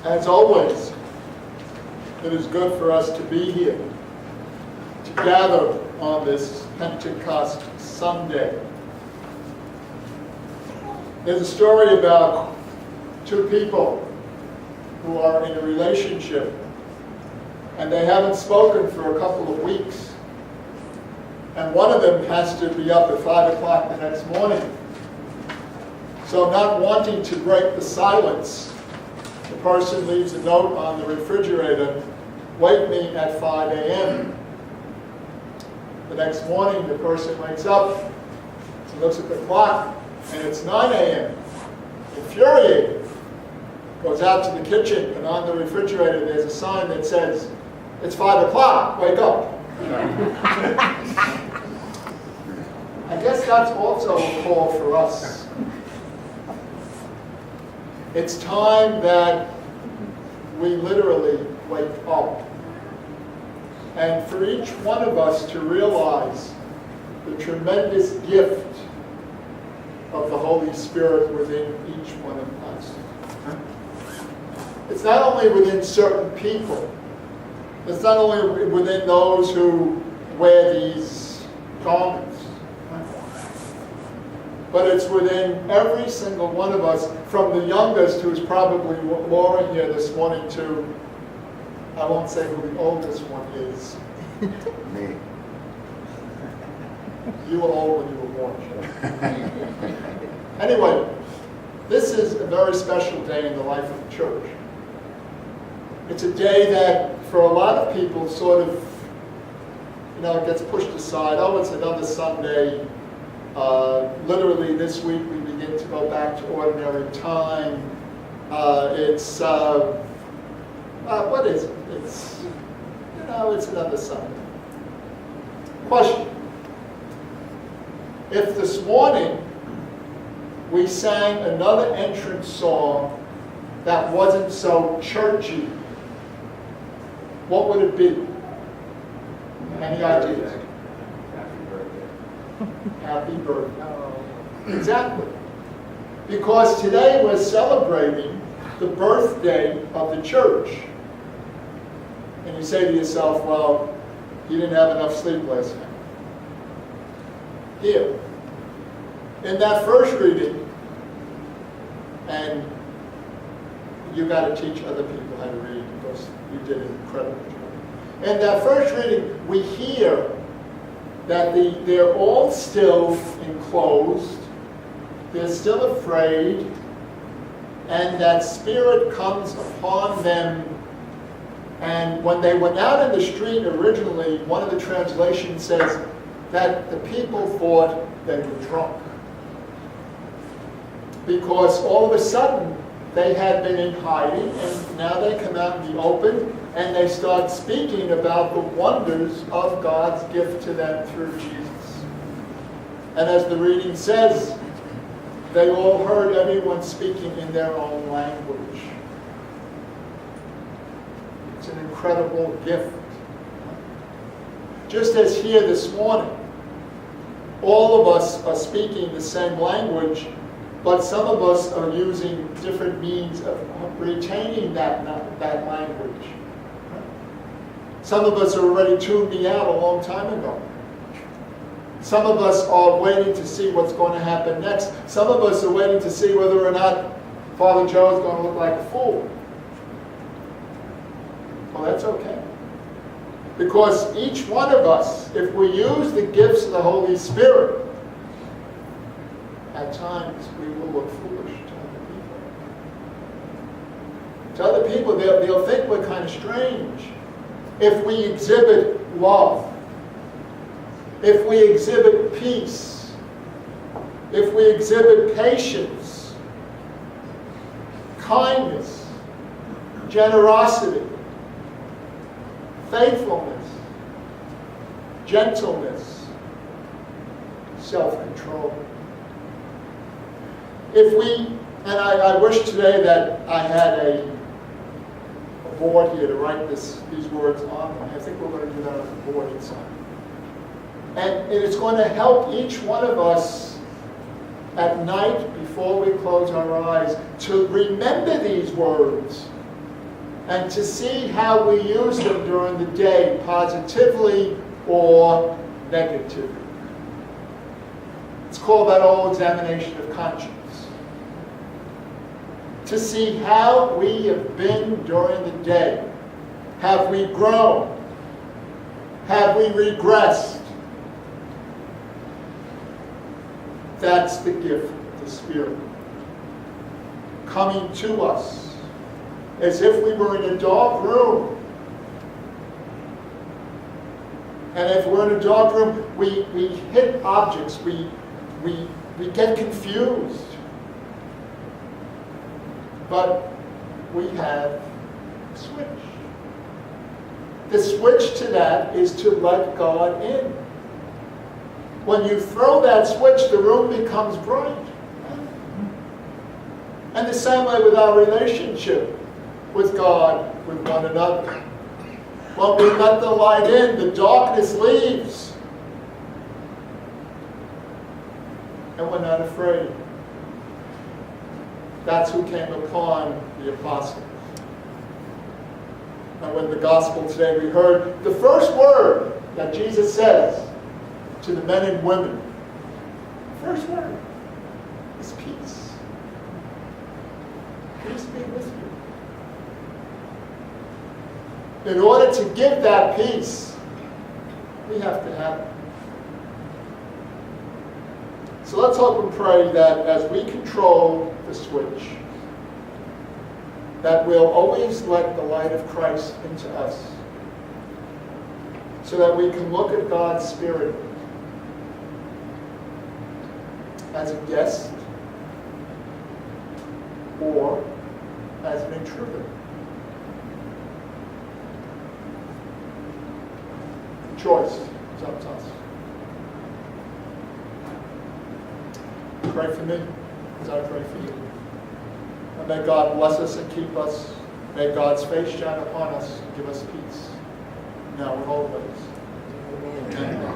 As always, it is good for us to be here, to gather on this Pentecost Sunday. There's a story about two people who are in a relationship, and they haven't spoken for a couple of weeks. And one of them has to be up at 5 o'clock the next morning. So not wanting to break the silence, the person leaves a note on the refrigerator, "Wake me at 5 a.m. The next morning, the person wakes up, looks at the clock, and it's 9 a.m. Infuriated, goes out to the kitchen, and on the refrigerator there's a sign that says, "It's 5 o'clock, wake up." I guess that's also a call for us. It's time that we literally wake up. And for each one of us to realize the tremendous gift of the Holy Spirit within each one of us. It's not only within certain people. It's not only within those who wear these garments. But it's within every single one of us, from the youngest, who's probably Laura here this morning, to, I won't say who the oldest one is. Me. You were old when you were born. Anyway, this is a very special day in the life of the church. It's a day that, for a lot of people, sort of, it gets pushed aside. Oh, it's another Sunday. Literally this week we begin to go back to ordinary time. It's what is it? It's it's another Sunday. Question: if this morning we sang another entrance song that wasn't so churchy, what would it be? Any ideas? Happy birthday. Exactly. Because today we're celebrating the birthday of the church. And you say to yourself, well, you didn't have enough sleep last night. Here, in that first reading, and you got to teach other people how to read because you did an incredible job. In that first reading, we hear that they're all still enclosed, they're still afraid, and that Spirit comes upon them. And when they went out in the street originally, one of the translations says that the people thought they were drunk. Because all of a sudden, they had been in hiding, and now they come out in the open, and they start speaking about the wonders of God's gift to them through Jesus. And as the reading says, they all heard everyone speaking in their own language. It's an incredible gift. Just as here this morning, all of us are speaking the same language, but some of us are using different means of retaining that language. Some of us are already tuned me out a long time ago. Some of us are waiting to see what's going to happen next. Some of us are waiting to see whether or not Father Joe is going to look like a fool. Well, that's okay. Because each one of us, if we use the gifts of the Holy Spirit, at times we will look foolish to other people. They'll think we're kind of strange. If we exhibit love, if we exhibit peace, if we exhibit patience, kindness, generosity, faithfulness, gentleness, self-control. If we, and I wish today that I had a board here to write these words on. I think we're going to do that on the board inside. And it's going to help each one of us at night before we close our eyes to remember these words and to see how we use them during the day, positively or negatively. It's called that old examination of conscience. To see how we have been during the day. Have we grown? Have we regressed? That's the gift of the Spirit. Coming to us as if we were in a dark room. And if we're in a dark room, we hit objects, we get confused. But we have a switch. The switch to that is to let God in. When you throw that switch, the room becomes bright. And the same way with our relationship with God, with one another. When we let the light in, the darkness leaves. And we're not afraid. That's who came upon the apostles. And in the gospel today we heard the first word that Jesus says to the men and women. The first word is peace. Peace be with you. In order to give that peace, we have to have it. So let's hope and pray that as we control the switch, that we'll always let the light of Christ into us, so that we can look at God's Spirit as a guest or as an intruder. The choice is up to us. Pray for me as I pray for you. And may God bless us and keep us. May God's face shine upon us and give us peace. Now and always. Amen. Amen.